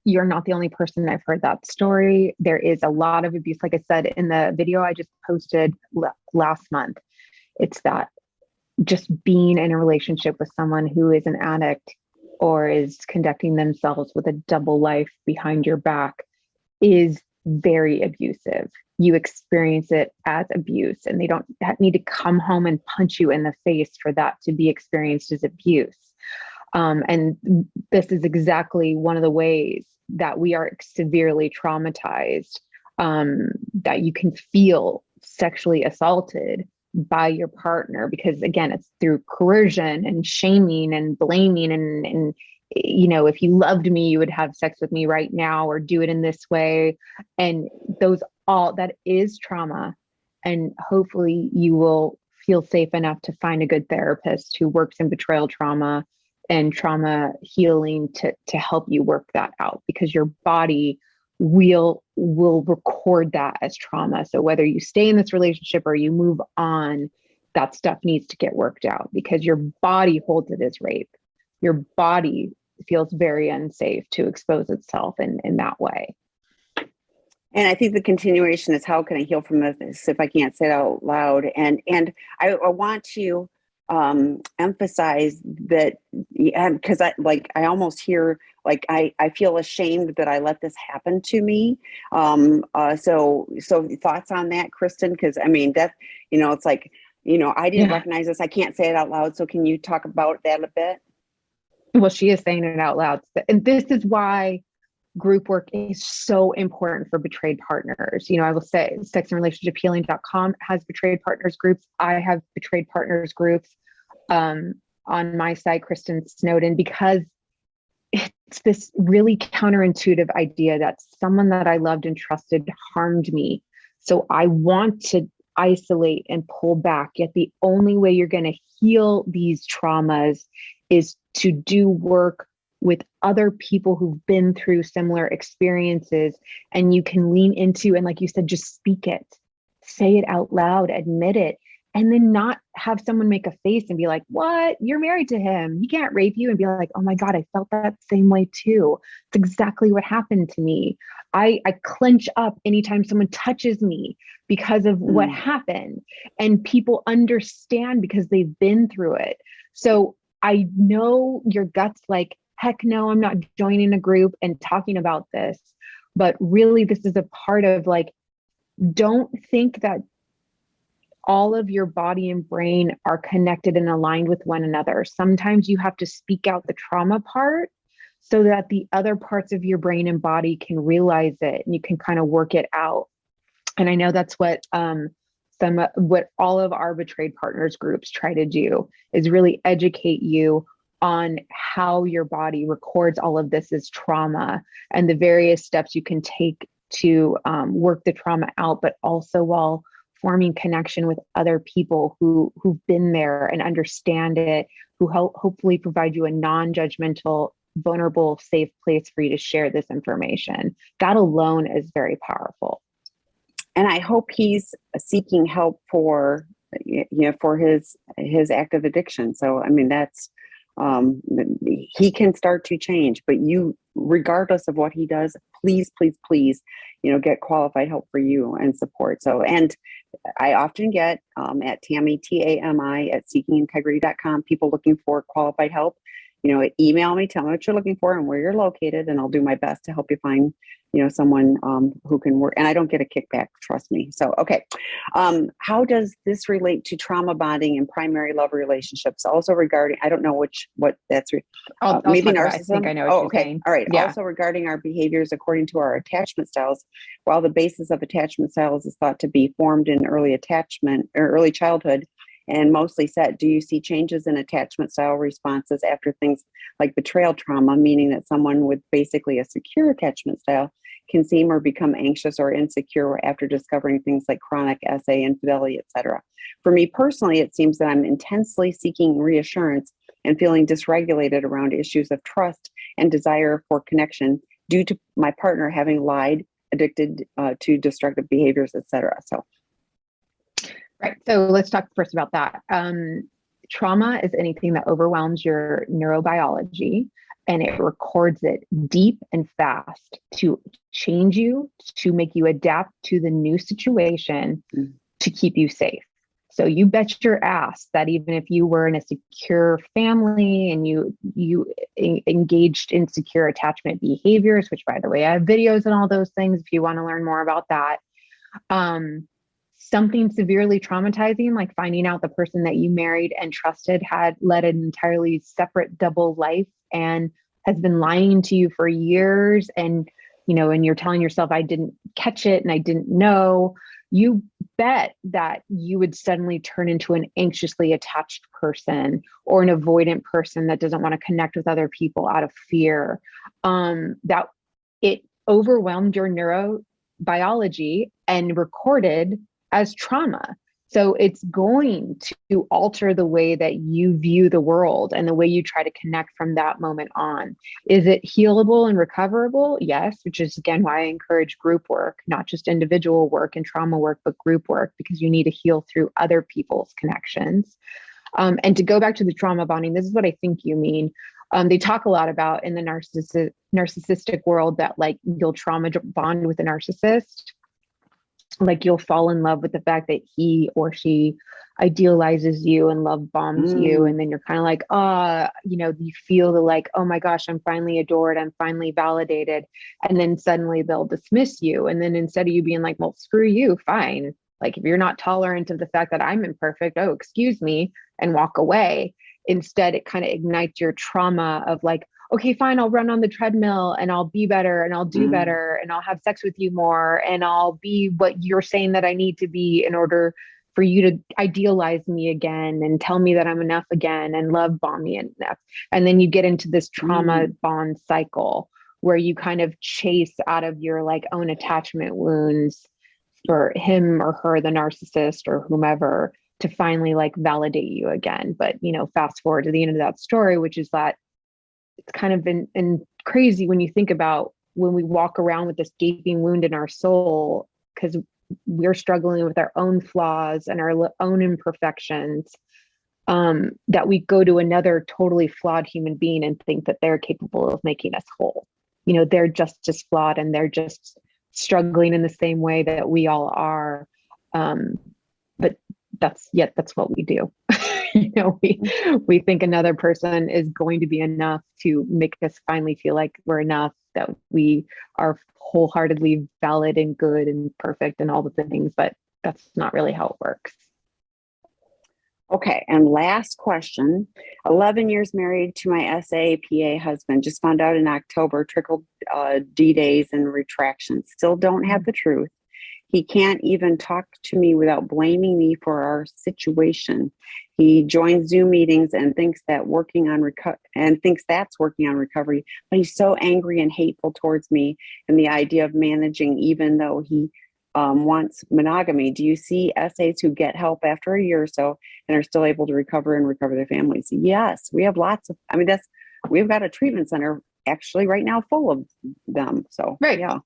you're not the only person I've heard that story. There is a lot of abuse. Like I said in the video I just posted last month, it's that just being in a relationship with someone who is an addict or is conducting themselves with a double life behind your back is very abusive. You experience it as abuse, and they don't need to come home and punch you in the face for that to be experienced as abuse. And this is exactly one of the ways that we are severely traumatized, that you can feel sexually assaulted by your partner, because again, it's through coercion and shaming and blaming and if you loved me, you would have sex with me right now or do it in this way. And that is trauma. And hopefully you will feel safe enough to find a good therapist who works in betrayal trauma and trauma healing to help you work that out, because your body will record that as trauma. So whether you stay in this relationship or you move on, that stuff needs to get worked out, because your body holds it as rape. Your body feels very unsafe to expose itself in that way. And I think the continuation is, how can I heal from this if I can't say it out loud? And I want to emphasize that, because I almost hear I feel ashamed that I let this happen to me. So thoughts on that, Kristin? Because I mean that it's like I didn't recognize this. I can't say it out loud. So can you talk about that a bit? Well, she is saying it out loud, and this is why group work is so important for betrayed partners. I will say sexandrelationshiphealing.com has betrayed partners groups. I have betrayed partners groups on my site, Kristin Snowden, because it's this really counterintuitive idea that someone that I loved and trusted harmed me. So I want to isolate and pull back. Yet the only way you're going to heal these traumas is to do work with other people who've been through similar experiences, and you can lean into, and like you said, just speak it, say it out loud, admit it, and then not have someone make a face and be like, what? You're married to him. He can't rape you. And be like, oh my God, I felt that same way too. It's exactly what happened to me. I clench up anytime someone touches me because of what happened. And people understand because they've been through it. So I know your gut's like, heck no, I'm not joining a group and talking about this. But really, this is a part of don't think that all of your body and brain are connected and aligned with one another. Sometimes you have to speak out the trauma part so that the other parts of your brain and body can realize it and you can kind of work it out. And I know that's what what all of our betrayed partners groups try to do, is really educate you on how your body records all of this as trauma and the various steps you can take to work the trauma out, but also while forming connection with other people who've been there and understand it, who hopefully provide you a non-judgmental, vulnerable, safe place for you to share this information. That alone is very powerful. And I hope he's seeking help for his active addiction. So, I mean, that's, he can start to change, but you, regardless of what he does, please, get qualified help for you and support. So, and I often get at Tammy, TAMI at seekingintegrity.com, people looking for qualified help. email me, tell me what you're looking for and where you're located, and I'll do my best to help you find, someone who can work. And I don't get a kickback, trust me. So, okay. How does this relate to trauma bonding and primary love relationships? Also regarding, I don't know what that's, I'll maybe talk about it. narcissism. I think I know what you're saying. All right. Yeah. Also regarding our behaviors according to our attachment styles, while the basis of attachment styles is thought to be formed in early attachment or early childhood and mostly set, do you see changes in attachment style responses after things like betrayal trauma, meaning that someone with basically a secure attachment style can seem or become anxious or insecure after discovering things like chronic SA, infidelity, etc.? For me personally, it seems that I'm intensely seeking reassurance and feeling dysregulated around issues of trust and desire for connection due to my partner having lied, addicted to destructive behaviors, etc. So, right. So let's talk first about that. Trauma is anything that overwhelms your neurobiology, and it records it deep and fast to change you, to make you adapt to the new situation, to keep you safe. So you bet your ass that even if you were in a secure family and you engaged in secure attachment behaviors, which by the way, I have videos and all those things if you want to learn more about that. Something severely traumatizing, like finding out the person that you married and trusted had led an entirely separate double life and has been lying to you for years. And, and you're telling yourself, I didn't catch it and I didn't know. You bet that you would suddenly turn into an anxiously attached person or an avoidant person that doesn't want to connect with other people out of fear. That it overwhelmed your neurobiology and recorded as trauma. So it's going to alter the way that you view the world and the way you try to connect from that moment on. Is it healable and recoverable? Yes, which is again why I encourage group work, not just individual work and trauma work, but group work, because you need to heal through other people's connections. And to go back to the trauma bonding, this is what I think you mean. They talk a lot about in the narcissistic world that like you'll trauma bond with a narcissist. Like you'll fall in love with the fact that he or she idealizes you and love bombs you. And then you're kind of like, you feel the like, oh my gosh, I'm finally adored. I'm finally validated. And then suddenly they'll dismiss you. And then instead of you being like, well, screw you, fine. Like if you're not tolerant of the fact that I'm imperfect, oh, excuse me, and walk away. Instead, it kind of ignites your trauma of like, okay, fine, I'll run on the treadmill and I'll be better and I'll do better and I'll have sex with you more and I'll be what you're saying that I need to be in order for you to idealize me again and tell me that I'm enough again and love bomb me enough. And then you get into this trauma bond cycle where you kind of chase out of your like own attachment wounds for him or her, the narcissist or whomever, to finally like validate you again. But, fast forward to the end of that story, which is that it's kind of been crazy when you think about when we walk around with this gaping wound in our soul because we're struggling with our own flaws and our own imperfections, that we go to another totally flawed human being and think that they're capable of making us whole. They're just as flawed and they're just struggling in the same way that we all are. But that's what we do. We think another person is going to be enough to make us finally feel like we're enough, that we are wholeheartedly valid and good and perfect and all the things, but that's not really how it works. Okay, and last question. 11 years married to my SAPA husband. Just found out in October, trickled D-days and retractions. Still don't have the truth. He can't even talk to me without blaming me for our situation. He joins Zoom meetings and thinks that's working on recovery, but he's so angry and hateful towards me and the idea of managing, even though he wants monogamy. Do you see SAs who get help after a year or so and are still able to recover their families? Yes, we have lots of, we've got a treatment center actually right now full of them. So, right. Yeah.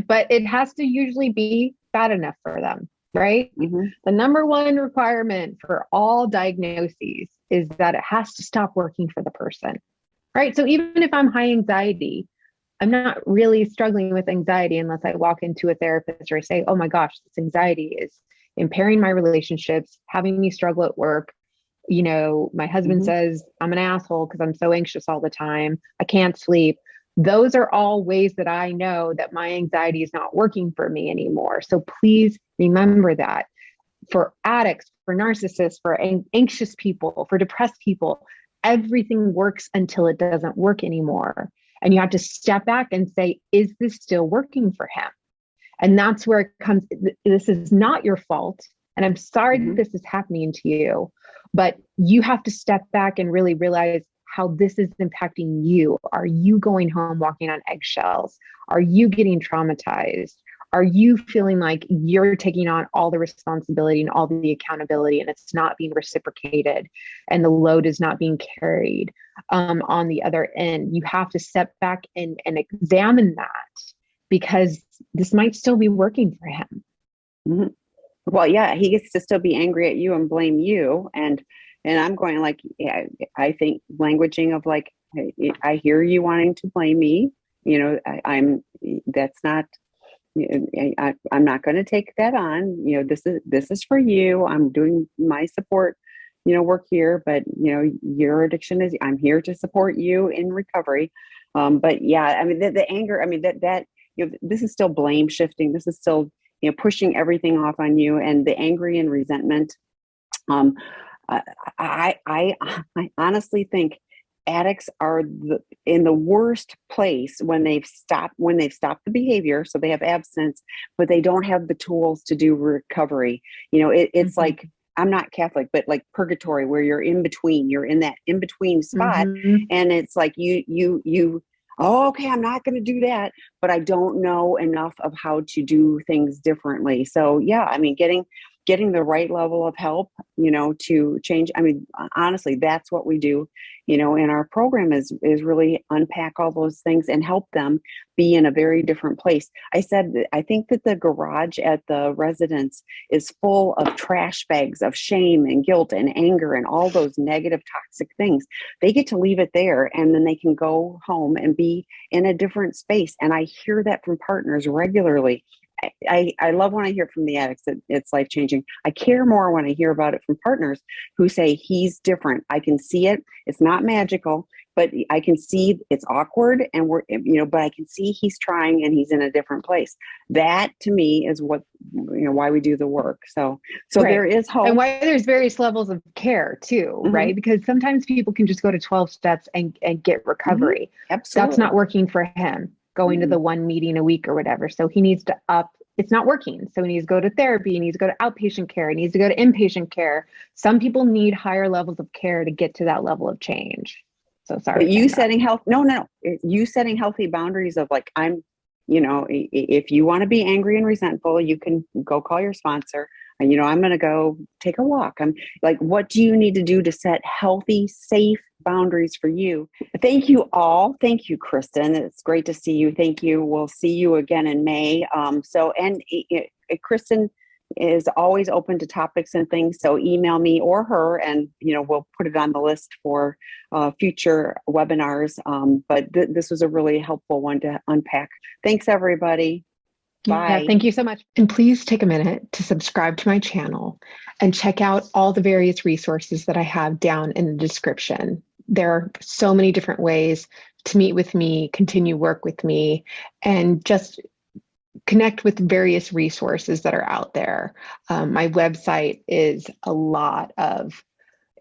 But it has to usually be bad enough for them, right? The number one requirement for all diagnoses is that it has to stop working for the person, right? So even if I'm high anxiety, I'm not really struggling with anxiety unless I walk into a therapist or I say, oh my gosh, this anxiety is impairing my relationships, having me struggle at work, My husband says I'm an asshole because I'm so anxious all the time. I can't sleep. Those are all ways that I know that my anxiety is not working for me anymore. So please remember that. For addicts, for narcissists, for anxious people, for depressed people, everything works until it doesn't work anymore. And you have to step back and say, is this still working for him? And that's where it comes. This is not your fault. And I'm sorry that this is happening to you, but you have to step back and really realize how this is impacting you. Are you going home walking on eggshells? Are you getting traumatized? Are you feeling like you're taking on all the responsibility and all the accountability and it's not being reciprocated and the load is not being carried on the other end? You have to step back and examine that, because this might still be working for him. Well, yeah, he gets to still be angry at you and blame you. And I'm going like, yeah, I think languaging of like, hey, I hear you wanting to blame me. That's not, I'm not going to take that on. This is for you. I'm doing my support, work here, but your addiction is, I'm here to support you in recovery. But yeah, I mean, the anger, I mean, that this is still blame shifting. This is still, pushing everything off on you, and the angry and resentment. I honestly think addicts are in the worst place when they've stopped the behavior. So they have abstinence, but they don't have the tools to do recovery. It's like, I'm not Catholic, but like purgatory, where you're in between, you're in that in between spot. And it's like, oh, okay, I'm not going to do that, but I don't know enough of how to do things differently. So yeah, I mean, getting the right level of help, to change. I mean, honestly, that's what we do, in our program is really unpack all those things and help them be in a very different place. I think that the garage at the residence is full of trash bags of shame and guilt and anger and all those negative, toxic things. They get to leave it there, and then they can go home and be in a different space. And I hear that from partners regularly. I love when I hear from the addicts that it's life-changing. I care more when I hear about it from partners who say he's different. I can see it. It's not magical, but I can see it's awkward, and but I can see he's trying and he's in a different place. That to me is what, why we do the work. So right. There is hope. And why there's various levels of care too, right? Because sometimes people can just go to 12 steps and get recovery. Absolutely. That's not working for him. Going to the one meeting a week or whatever. So he needs to it's not working. So he needs to go to therapy, he needs to go to outpatient care, he needs to go to inpatient care. Some people need higher levels of care to get to that level of change. So sorry. But you setting you setting healthy boundaries of like, if you want to be angry and resentful, you can go call your sponsor. And, I'm going to go take a walk. I'm like, what do you need to do to set healthy, safe boundaries for you? Thank you all. Thank you, Kristin. It's great to see you. Thank you. We'll see you again in May. Kristin is always open to topics and things. So email me or her, and, we'll put it on the list for future webinars. But this was a really helpful one to unpack. Thanks, everybody. Bye. Yeah, thank you so much. And please take a minute to subscribe to my channel and check out all the various resources that I have down in the description. There are so many different ways to meet with me, continue work with me, and just connect with various resources that are out there. My website is a lot of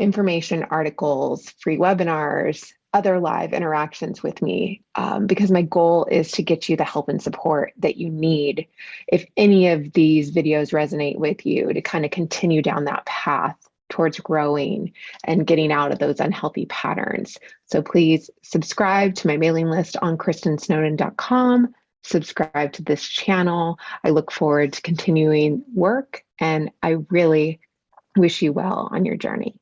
information, articles, free webinars, other live interactions with me, because my goal is to get you the help and support that you need if any of these videos resonate with you to kind of continue down that path towards growing and getting out of those unhealthy patterns. So please subscribe to my mailing list on kristinsnowden.com. Subscribe to this channel. I look forward to continuing work, and I really wish you well on your journey.